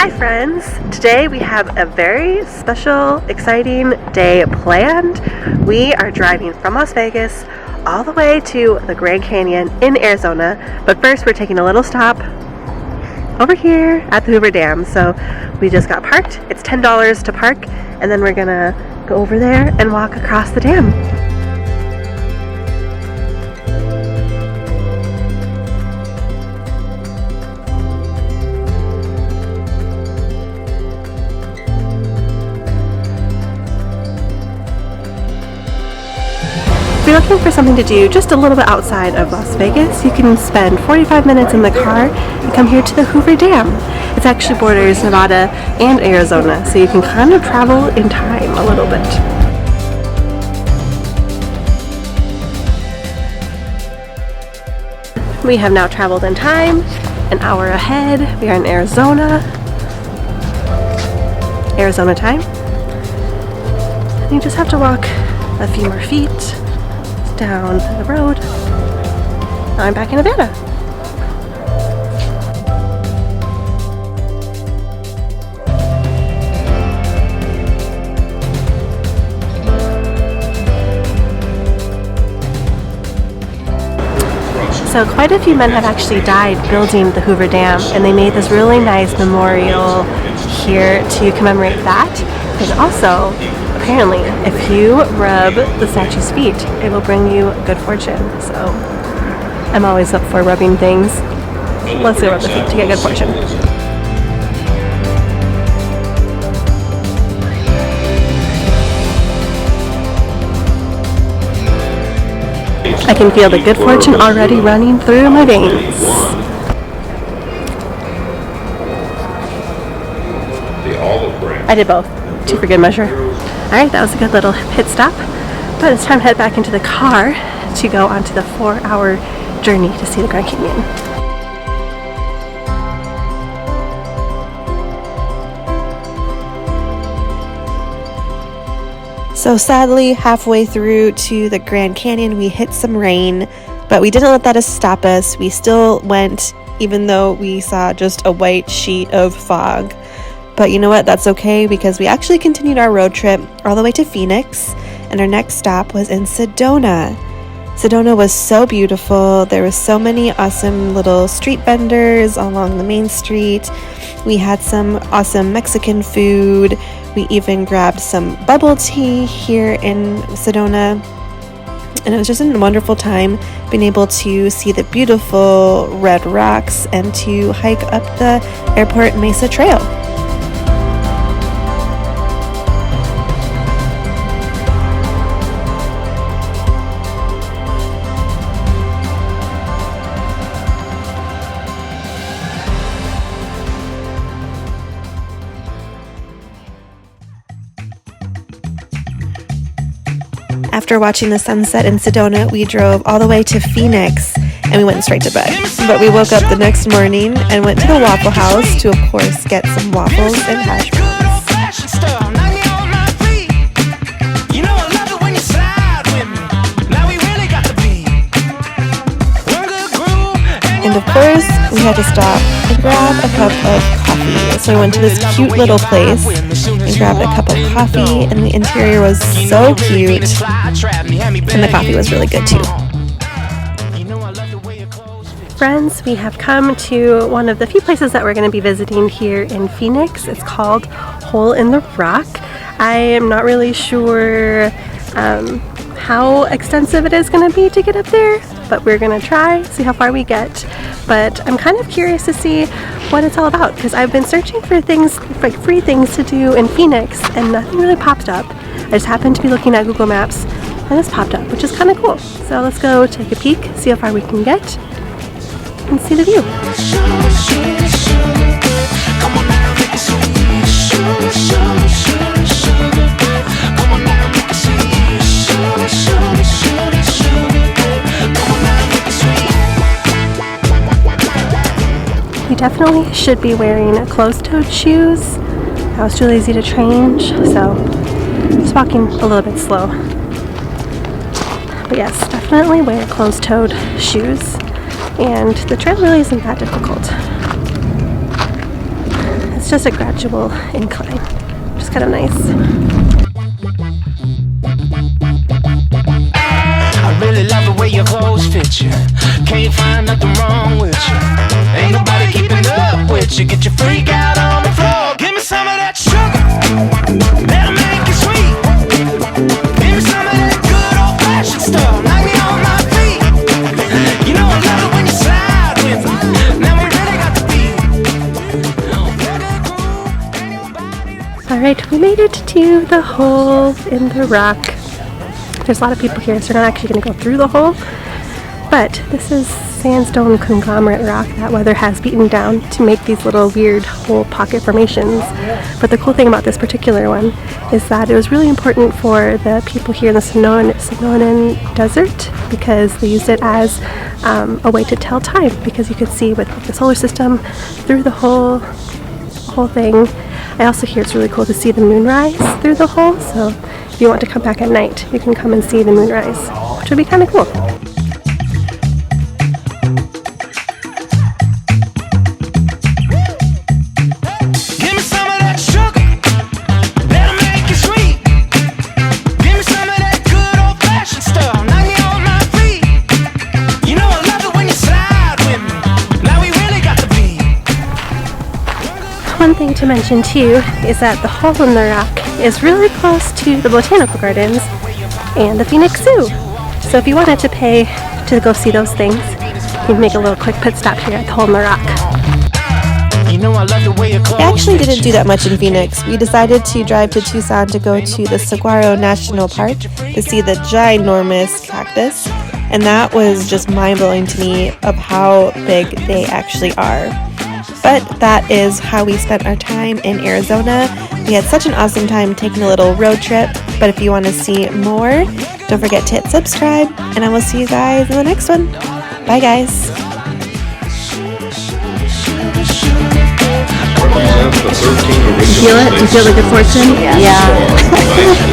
Hi friends! Today we have a very special, exciting day planned. We are driving from Las Vegas all the way to the Grand Canyon in Arizona, but first we're taking a little stop over here at the Hoover Dam. So we just got parked. It's $10 to park, and then we're gonna go over there and walk across the dam. If you're looking for something to do just a little bit outside of Las Vegas, you can spend 45 minutes in the car and come here to the Hoover Dam. It actually borders Nevada and Arizona, so you can kind of travel in time a little bit. We have now traveled in time, an hour ahead. We are in Arizona time. And you just have to walk a few more feet down the road. Now I'm back in Nevada. So quite a few men have actually died building the Hoover Dam, and they made this really nice memorial here to commemorate that. And also, apparently, if you rub the statue's feet, it will bring you good fortune. So I'm always up for rubbing things. Let's go rub the feet to get good fortune. I can feel the good fortune already running through my veins. I did both, two for good measure. Alright, that was a good little pit stop, but it's time to head back into the car to go onto the 4-hour journey to see the Grand Canyon. So sadly, halfway through to the Grand Canyon, we hit some rain, but we didn't let that stop us. We still went, even though we saw just a white sheet of fog. But you know what? That's okay, because we actually continued our road trip all the way to Phoenix, and our next stop was in Sedona. Sedona was so beautiful. There was so many awesome little street vendors along the main street. We had some awesome Mexican food. We even grabbed some bubble tea here in Sedona. And it was just a wonderful time being able to see the beautiful red rocks and to hike up the Airport Mesa Trail. After watching the sunset in Sedona, we drove all the way to Phoenix and we went straight to bed. But we woke up the next morning and went to the Waffle House to, of course, get some waffles and hash browns. And of course, we had to stop and grab a cup of coffee. So we went to this cute little place and grabbed a cup of coffee, and the interior was so cute, and the coffee was really good too. Friends, we have come to one of the few places that we're going to be visiting here in Phoenix. It's called Hole in the Rock. I am not really sure how extensive it is going to be to get up there, but we're going to try, see how far we get. But I'm kind of curious to see what it's all about, because I've been searching for things, like free things to do in Phoenix, and nothing really popped up. I just happened to be looking at Google Maps, and this popped up, which is kind of cool. So let's go take a peek, see how far we can get, and see the view. You definitely should be wearing closed-toed shoes. I was too lazy to change, so I'm just walking a little bit slow. But yes, definitely wear closed-toed shoes. And the trail really isn't that difficult. It's just a gradual incline, which is kind of nice. I really love the way your clothes fit you. Can't find nothing wrong with you. Ain't nobody keeping up with you. Get your freak out on the floor. Give me some of that sugar. That'll make it sweet. Give me some of that good old fashioned stuff. Knock me on my feet. You know I love it when you slide with me. Now we really got the beat. Alright, we made it to the hole in the rock. There's a lot of people here, so we're not actually going to go through the hole. But this is sandstone conglomerate rock that weather has beaten down to make these little weird hole pocket formations. But the cool thing about this particular one is that it was really important for the people here in the Sedona Desert because they used it as a way to tell time, because you could see with the solar system through the whole thing. I also hear it's really cool to see the moonrise through the hole, so if you want to come back at night, you can come and see the moonrise, which would be kind of cool. Give me some of that sugar. That'll make it sweet. Give me some of that good old fashioned stuff. Knock me on my feet. You know I love it when you slide with me. Now we really got the beat. One thing to mention too is that the hole in the rock is really close to the botanical gardens and the Phoenix Zoo. So if you wanted to pay to go see those things, you can make a little quick pit stop here at the hole in the rock. You know I love the way your clothes We actually fit didn't you. do that much in Phoenix. We decided to drive to Tucson to go to the Seguaro National Park to see the ginormous cactus, and that was just mind-blowing to me of how big they actually are. But that is how we spent our time in Arizona. We had such an awesome time taking a little road trip, but if you want to see more, don't forget to hit subscribe, and I will see you guys in the next one. Bye guys! Represents the 13 original Do you feel it? Do you feel the good fortune? Yeah.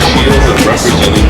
shields and representing